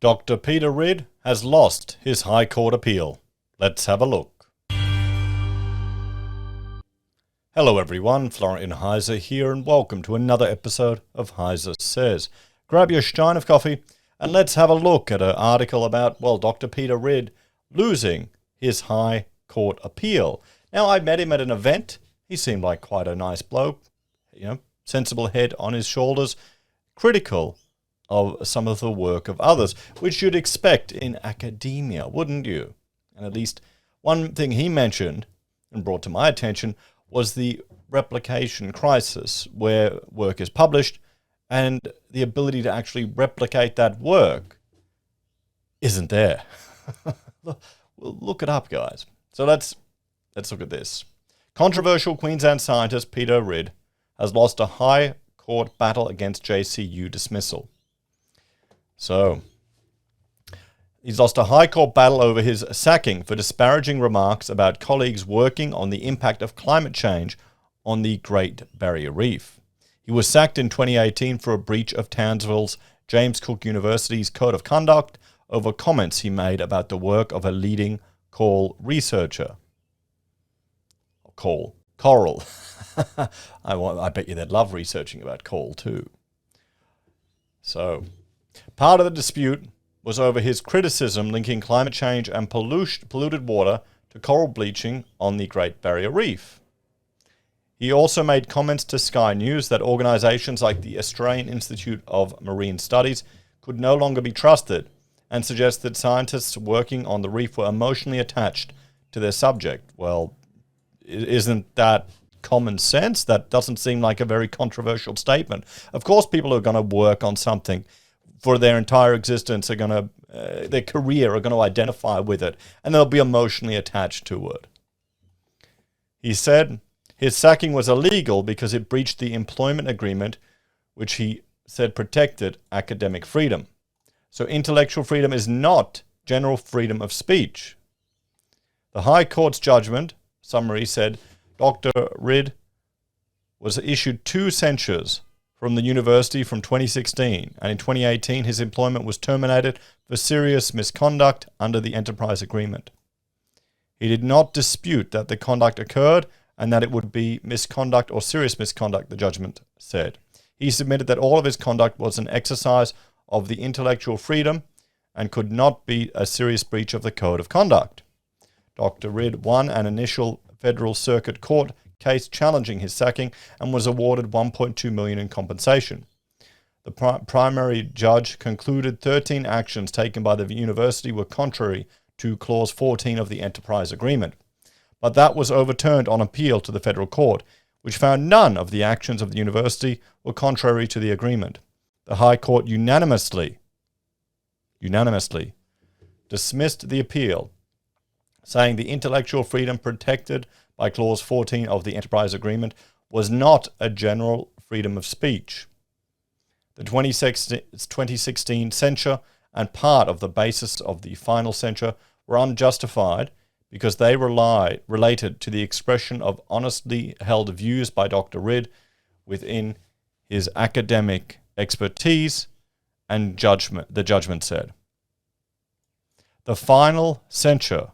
Dr. Peter Ridd has lost his High Court appeal. Let's have a look. Hello everyone, Florian.heise here, and welcome to another episode of HeiseSays. Grab your stein of coffee and let's have a look at an article about, Dr. Peter Ridd losing his High Court appeal. Now, I met him at an event. He seemed like quite a nice bloke, sensible head on his shoulders, critical of some of the work of others, which you'd expect in academia, wouldn't you? And at least one thing he mentioned and brought to my attention was the replication crisis, where work is published and the ability to actually replicate that work isn't there. Look it up, guys. So let's look at this. Controversial Queensland scientist Peter Ridd has lost a High Court battle against JCU dismissal. So, he's lost a High Court battle over his sacking for disparaging remarks about colleagues working on the impact of climate change on the Great Barrier Reef. He was sacked in 2018 for a breach of Townsville's James Cook University's Code of Conduct over comments he made about the work of a leading coral researcher. Coral. I bet you they'd love researching about coal too. So, part of the dispute was over his criticism linking climate change and polluted water to coral bleaching on the Great Barrier Reef. He also made comments to Sky News that organisations like the Australian Institute of Marine Studies could no longer be trusted, and suggested scientists working on the reef were emotionally attached to their subject. Well, isn't that common sense? That doesn't seem like a very controversial statement. Of course, people who are going to work on something for their entire existence are going to, their career are going to identify with it, and they'll be emotionally attached to it. He said his sacking was illegal because it breached the employment agreement, which he said protected academic freedom. So intellectual freedom is not general freedom of speech. The High Court's judgment summary said Dr. Ridd was issued 2 censures from the university from 2016, and in 2018 his employment was terminated for serious misconduct under the enterprise agreement. He did not dispute that the conduct occurred and that it would be misconduct or serious misconduct, the judgment said. He submitted that all of his conduct was an exercise of the intellectual freedom and could not be a serious breach of the code of conduct. Dr. Ridd won an initial Federal Circuit Court case challenging his sacking and was awarded $1.2 million in compensation. The primary judge concluded 13 actions taken by the university were contrary to Clause 14 of the Enterprise Agreement. But that was overturned on appeal to the federal court, which found none of the actions of the university were contrary to the agreement. The High Court unanimously dismissed the appeal, saying the intellectual freedom protected by Clause 14 of the Enterprise Agreement was not a general freedom of speech. The 2016 censure and part of the basis of the final censure were unjustified because they related to the expression of honestly held views by Dr. Ridd within his academic expertise and judgment, the judgment said. The final censure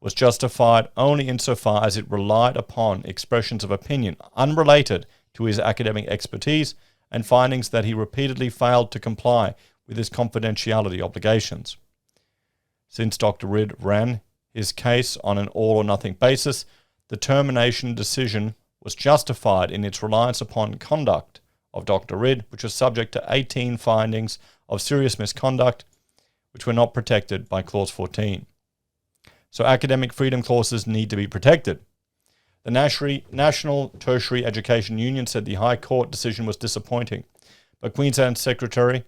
was justified only insofar as it relied upon expressions of opinion unrelated to his academic expertise and findings that he repeatedly failed to comply with his confidentiality obligations. Since Dr. Ridd ran his case on an all-or-nothing basis, the termination decision was justified in its reliance upon conduct of Dr. Ridd, which was subject to 18 findings of serious misconduct, which were not protected by Clause 14. So academic freedom clauses need to be protected. The National Tertiary Education Union said the High Court decision was disappointing, but Queensland Secretary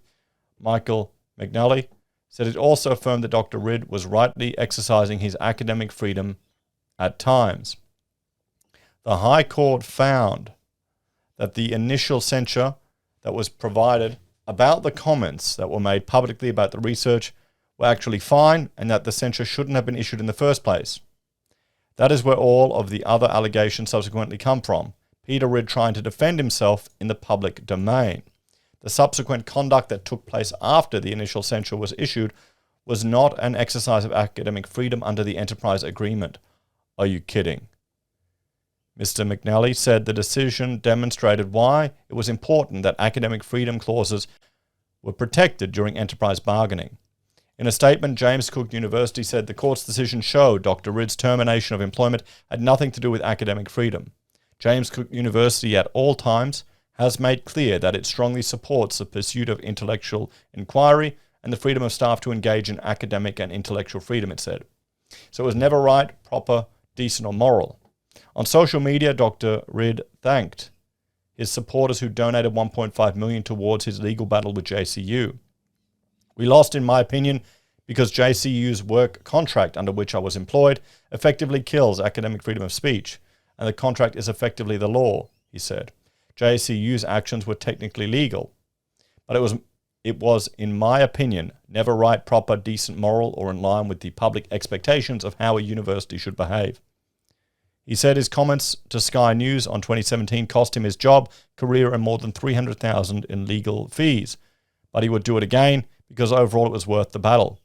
Michael McNally said it also affirmed that Dr. Ridd was rightly exercising his academic freedom at times. The High Court found that the initial censure that was provided about the comments that were made publicly about the research were actually fine, and that the censure shouldn't have been issued in the first place. That is where all of the other allegations subsequently come from. Peter Ridd trying to defend himself in the public domain. The subsequent conduct that took place after the initial censure was issued was not an exercise of academic freedom under the enterprise agreement. Are you kidding? Mr. McNally said the decision demonstrated why it was important that academic freedom clauses were protected during enterprise bargaining. In a statement, James Cook University said the court's decision showed Dr. Ridd's termination of employment had nothing to do with academic freedom. James Cook University at all times has made clear that it strongly supports the pursuit of intellectual inquiry and the freedom of staff to engage in academic and intellectual freedom, it said. So it was never right, proper, decent or moral. On social media, Dr. Ridd thanked his supporters who donated $1.5 million towards his legal battle with JCU. We lost, in my opinion, because JCU's work contract under which I was employed effectively kills academic freedom of speech, and the contract is effectively the law, he said. JCU's actions were technically legal, but it was, in my opinion, never right, proper, decent, moral, or in line with the public expectations of how a university should behave. He said his comments to Sky News on 2017 cost him his job, career, and more than $300,000 in legal fees, but he would do it again because overall it was worth the battle.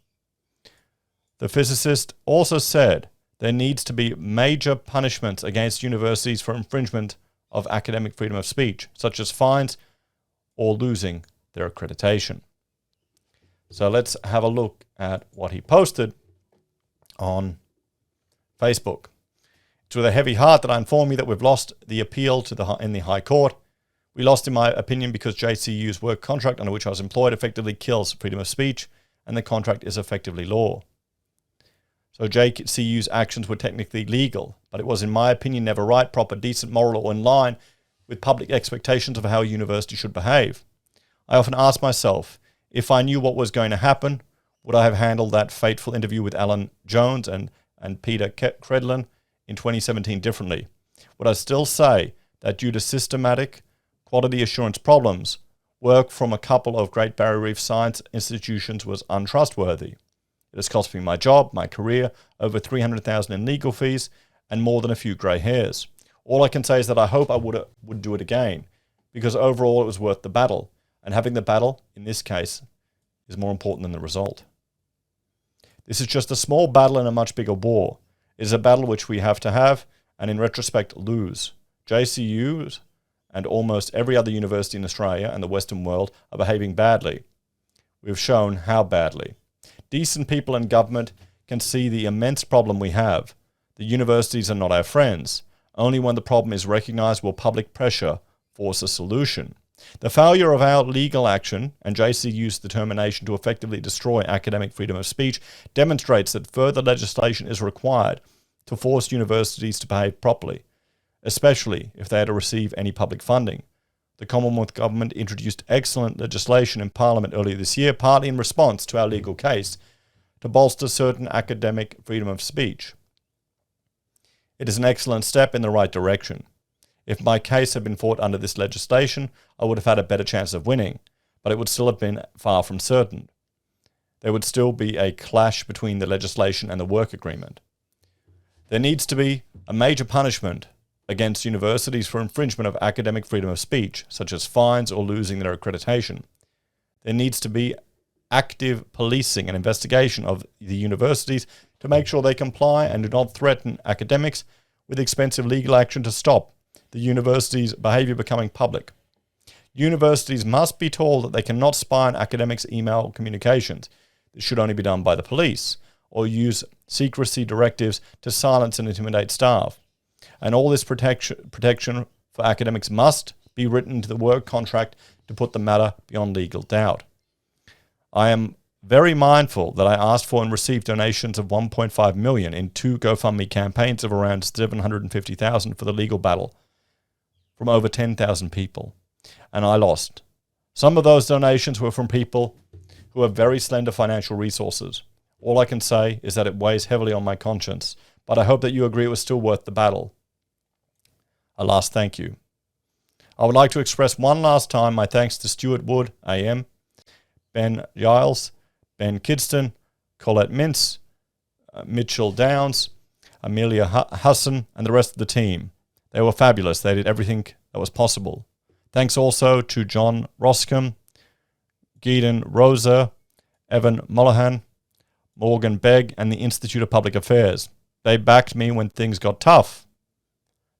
The physicist also said there needs to be major punishments against universities for infringement of academic freedom of speech, such as fines or losing their accreditation. So let's have a look at what he posted on Facebook. It's with a heavy heart that I inform you that we've lost the appeal in the High Court. We lost, in my opinion, because JCU's work contract under which I was employed effectively kills freedom of speech, and the contract is effectively law. So JCU's actions were technically legal, but it was, in my opinion, never right, proper, decent, moral, or in line with public expectations of how a university should behave. I often ask myself, if I knew what was going to happen, would I have handled that fateful interview with Alan Jones and Peter Credlin in 2017 differently? Would I still say that due to systematic quality assurance problems, work from a couple of Great Barrier Reef science institutions was untrustworthy? It has cost me my job, my career, over $300,000 in legal fees, and more than a few grey hairs. All I can say is that I hope I would do it again, because overall it was worth the battle, and having the battle, in this case, is more important than the result. This is just a small battle in a much bigger war. It is a battle which we have to have, and in retrospect, lose. JCUs and almost every other university in Australia and the Western world are behaving badly. We've shown how badly. Decent people in government can see the immense problem we have. The universities are not our friends. Only when the problem is recognised will public pressure force a solution. The failure of our legal action and JCU's determination to effectively destroy academic freedom of speech demonstrates that further legislation is required to force universities to behave properly, especially if they are to receive any public funding. The Commonwealth Government introduced excellent legislation in Parliament earlier this year, partly in response to our legal case, to bolster certain academic freedom of speech. It is an excellent step in the right direction. If my case had been fought under this legislation, I would have had a better chance of winning, but it would still have been far from certain. There would still be a clash between the legislation and the work agreement. There needs to be a major punishment against universities for infringement of academic freedom of speech, such as fines or losing their accreditation. There needs to be active policing and investigation of the universities to make sure they comply and do not threaten academics with expensive legal action to stop the university's behaviour becoming public. Universities must be told that they cannot spy on academics' email communications. This should only be done by the police, or use secrecy directives to silence and intimidate staff. And all this protection for academics must be written into the work contract to put the matter beyond legal doubt. I am very mindful that I asked for and received donations of $1.5 million in 2 GoFundMe campaigns of around $750,000 for the legal battle from over 10,000 people, and I lost. Some of those donations were from people who have very slender financial resources. All I can say is that it weighs heavily on my conscience, but I hope that you agree it was still worth the battle. A last thank you. I would like to express one last time my thanks to Stuart Wood, AM, Ben Giles, Ben Kidston, Colette Mintz, Mitchell Downs, Amelia Husson, and the rest of the team. They were fabulous. They did everything that was possible. Thanks also to John Roscombe, Gideon Rosa, Evan Mollohan, Morgan Begg, and the Institute of Public Affairs. They backed me when things got tough.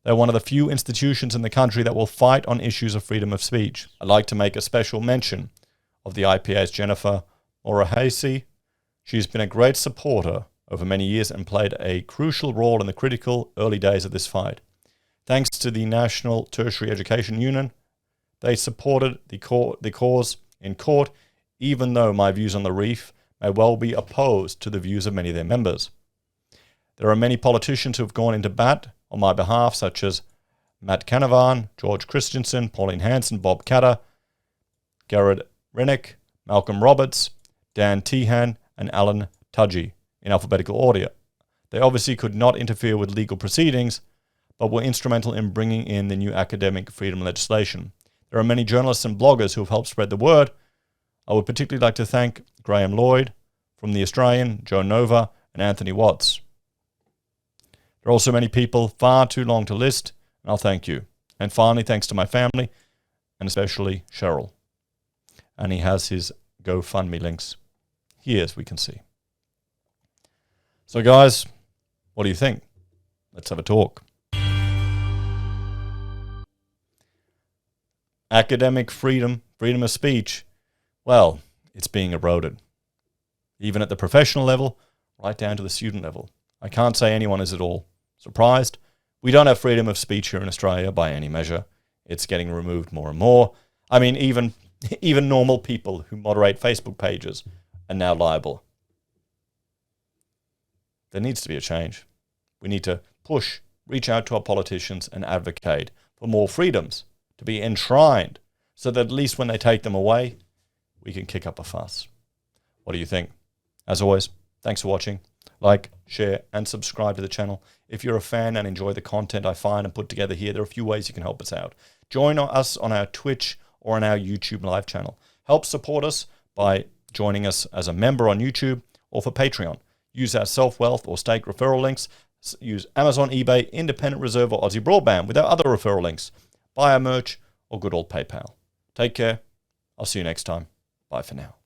They're one of the few institutions in the country that will fight on issues of freedom of speech. I'd like to make a special mention of the IPA's Jennifer Heise. She's been a great supporter over many years and played a crucial role in the critical early days of this fight. Thanks to the National Tertiary Education Union, they supported the cause in court, even though my views on the Reef may well be opposed to the views of many of their members. There are many politicians who have gone into bat on my behalf, such as Matt Canavan, George Christensen, Pauline Hanson, Bob Catter, Garrett Rennick, Malcolm Roberts, Dan Tehan, and Alan Tudgy, in alphabetical order. They obviously could not interfere with legal proceedings, but were instrumental in bringing in the new academic freedom legislation. There are many journalists and bloggers who have helped spread the word. I would particularly like to thank Graham Lloyd from The Australian, Joe Nova, and Anthony Watts. There are also many people, far too long to list, and I'll thank you. And finally, thanks to my family, and especially Cheryl. And he has his GoFundMe links here, as we can see. So guys, what do you think? Let's have a talk. Academic freedom, freedom of speech, well, it's being eroded. Even at the professional level, right down to the student level. I can't say anyone is at all surprised. We don't have freedom of speech here in Australia by any measure. It's getting removed more and more. I mean, even normal people who moderate Facebook pages are now liable. There needs to be a change. We need to reach out to our politicians and advocate for more freedoms to be enshrined so that at least when they take them away, we can kick up a fuss. What do you think? As always, thanks for watching. Like, share, and subscribe to the channel. If you're a fan and enjoy the content I find and put together here, there are a few ways you can help us out. Join us on our Twitch or on our YouTube live channel. Help support us by joining us as a member on YouTube or for Patreon. Use our SelfWealth or Stake referral links. Use Amazon, eBay, Independent Reserve, or AussieBroadband with our other referral links. Buy our merch or good old PayPal. Take care. I'll see you next time. Bye for now.